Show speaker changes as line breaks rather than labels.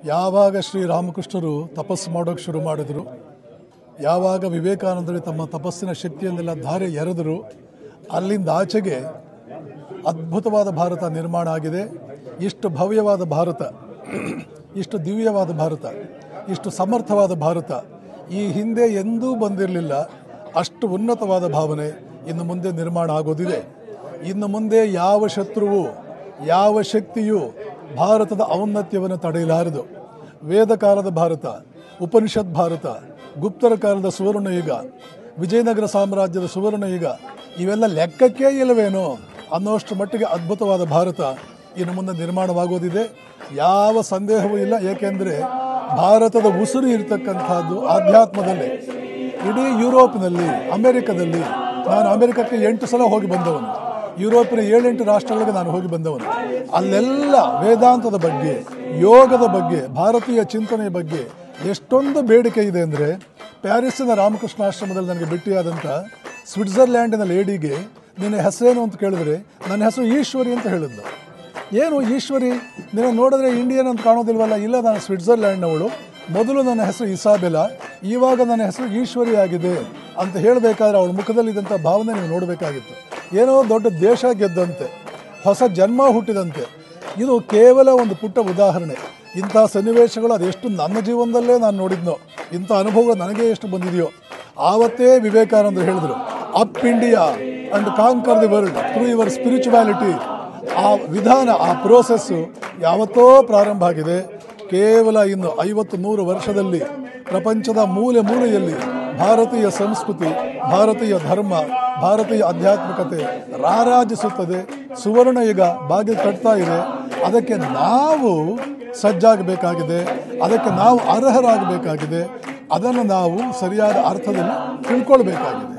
ಯಾವಾಗ ಶ್ರೀರಾಮಕೃಷ್ಣರು ತಪಸ್ಸು ಮಾಡೋಕ್ಕೆ ಶುರು ಮಾಡಿದರು, ಯಾವಾಗ ವಿವೇಕಾನಂದರು ತಮ್ಮ ತಪಸ್ಸಿನ ಶಕ್ತಿಯನ್ನೆಲ್ಲ ಧಾರೆ ಎರೆದರು, ಅಲ್ಲಿಂದ ಆಚೆಗೆ ಅದ್ಭುತವಾದ ಭಾರತ ನಿರ್ಮಾಣ ಆಗಿದೆ. ಇಷ್ಟು ಭವ್ಯವಾದ ಭಾರತ, ಇಷ್ಟು ದಿವ್ಯವಾದ ಭಾರತ, ಇಷ್ಟು ಸಮರ್ಥವಾದ ಭಾರತ ಈ ಹಿಂದೆ ಎಂದೂ ಬಂದಿರಲಿಲ್ಲ. ಅಷ್ಟು ಉನ್ನತವಾದ ಭಾವನೆ ಇನ್ನು ಮುಂದೆ ನಿರ್ಮಾಣ ಆಗೋದಿದೆ. ಇನ್ನು ಮುಂದೆ ಯಾವ ಶತ್ರುವು, ಯಾವ ಶಕ್ತಿಯು ಭಾರತದ ಔನ್ನತ್ಯವನ್ನು ತಡೆಯಲಾರದು. ವೇದ ಕಾಲದ ಭಾರತ, ಉಪನಿಷತ್ ಭಾರತ, ಗುಪ್ತರ ಕಾಲದ ಸುವರ್ಣಯುಗ, ವಿಜಯನಗರ ಸಾಮ್ರಾಜ್ಯದ ಸುವರ್ಣಯುಗ ಇವೆಲ್ಲ ಲೆಕ್ಕಕ್ಕೇ ಇಲ್ಲವೇನೋ ಅನ್ನೋಷ್ಟು ಮಟ್ಟಿಗೆ ಅದ್ಭುತವಾದ ಭಾರತ ಇನ್ನು ಮುಂದೆ ನಿರ್ಮಾಣವಾಗೋದಿದೆ. ಯಾವ ಸಂದೇಹವೂ ಇಲ್ಲ. ಏಕೆಂದರೆ ಭಾರತದ ಉಸಿರು ಇರತಕ್ಕಂಥದ್ದು ಆಧ್ಯಾತ್ಮದಲ್ಲಿ. ಇಡೀ ಯುರೋಪಿನಲ್ಲಿ, ಅಮೆರಿಕದಲ್ಲಿ, ನಾನು ಅಮೆರಿಕಕ್ಕೆ 8 ಸಲ ಹೋಗಿ ಬಂದವನು, ಯುರೋಪಿನ 7-8 ರಾಷ್ಟ್ರಗಳಿಗೆ ನಾನು ಹೋಗಿ ಬಂದವನು. ಅಲ್ಲೆಲ್ಲ ವೇದಾಂತದ ಬಗ್ಗೆ, ಯೋಗದ ಬಗ್ಗೆ, ಭಾರತೀಯ ಚಿಂತನೆಯ ಬಗ್ಗೆ ಎಷ್ಟೊಂದು ಬೇಡಿಕೆ ಇದೆ ಅಂದರೆ, ಪ್ಯಾರಿಸ್ಸಿನ ರಾಮಕೃಷ್ಣಾಶ್ರಮದಲ್ಲಿ ನನಗೆ ಭೇಟಿಯಾದಂಥ ಸ್ವಿಟ್ಜರ್ಲ್ಯಾಂಡಿನ ಲೇಡಿಗೆ ನಿನ್ನ ಹೆಸರೇನು ಅಂತ ಕೇಳಿದ್ರೆ ನನ್ನ ಹೆಸರು ಈಶ್ವರಿ ಅಂತ ಹೇಳಿದ್ಲು. ಏನು ಈಶ್ವರಿ, ನಿನ್ನ ನೋಡಿದ್ರೆ ಇಂಡಿಯನ್ ಅಂತ ಕಾಣೋದಿಲ್ವಲ್ಲ? ಇಲ್ಲ, ನಾನು ಸ್ವಿಟ್ಜರ್ಲ್ಯಾಂಡ್ನವಳು, ಮೊದಲು ನನ್ನ ಹೆಸರು ಇಸಾಬೆಲಾ, ಇವಾಗ ನನ್ನ ಹೆಸರು ಈಶ್ವರಿ ಆಗಿದೆ ಅಂತ ಹೇಳಬೇಕಾದ್ರೆ ಅವಳ ಮುಖದಲ್ಲಿದ್ದಂಥ ಭಾವನೆ ನೀವು ನೋಡಬೇಕಾಗಿತ್ತು. ಏನೋ ದೊಡ್ಡ ದೇಶ ಗೆದ್ದಂತೆ, ಹೊಸ ಜನ್ಮ ಹುಟ್ಟಿದಂತೆ. ಇದು ಕೇವಲ ಒಂದು ಪುಟ್ಟ ಉದಾಹರಣೆ. ಇಂಥ ಸನ್ನಿವೇಶಗಳು ಅದೆಷ್ಟು ನನ್ನ ಜೀವನದಲ್ಲೇ ನಾನು ನೋಡಿದ್ನೋ, ಇಂಥ ಅನುಭವ ನನಗೆ ಎಷ್ಟು ಬಂದಿದೆಯೋ. ಆವತ್ತೇ ವಿವೇಕಾನಂದರು ಹೇಳಿದರು, up India and conquer the world through your spirituality. ಆ ವಿಧಾನ, ಆ ಪ್ರೋಸೆಸ್ಸು ಯಾವತ್ತೋ ಪ್ರಾರಂಭ ಆಗಿದೆ. ಕೇವಲ ಇನ್ನು 50-100 ವರ್ಷದಲ್ಲಿ ಪ್ರಪಂಚದ ಮೂಲೆ ಮೂಲೆಯಲ್ಲಿ ಭಾರತೀಯ ಸಂಸ್ಕೃತಿ, ಭಾರತೀಯ ಧರ್ಮ, ಭಾರತೀಯ ಆಧ್ಯಾತ್ಮಿಕತೆ ರಾರಾಜಿಸುತ್ತದೆ. ಸುವರ್ಣಯುಗ ಬಾಗಿಲು ತಟ್ತಾ ಇದೆ. ಅದಕ್ಕೆ ನಾವು ಸಜ್ಜಾಗಬೇಕಾಗಿದೆ, ಅದಕ್ಕೆ ನಾವು ಅರ್ಹರಾಗಬೇಕಾಗಿದೆ, ಅದನ್ನು ನಾವು ಸರಿಯಾದ ಅರ್ಥದಲ್ಲಿ ತಿಳ್ಕೊಳ್ಬೇಕಾಗಿದೆ.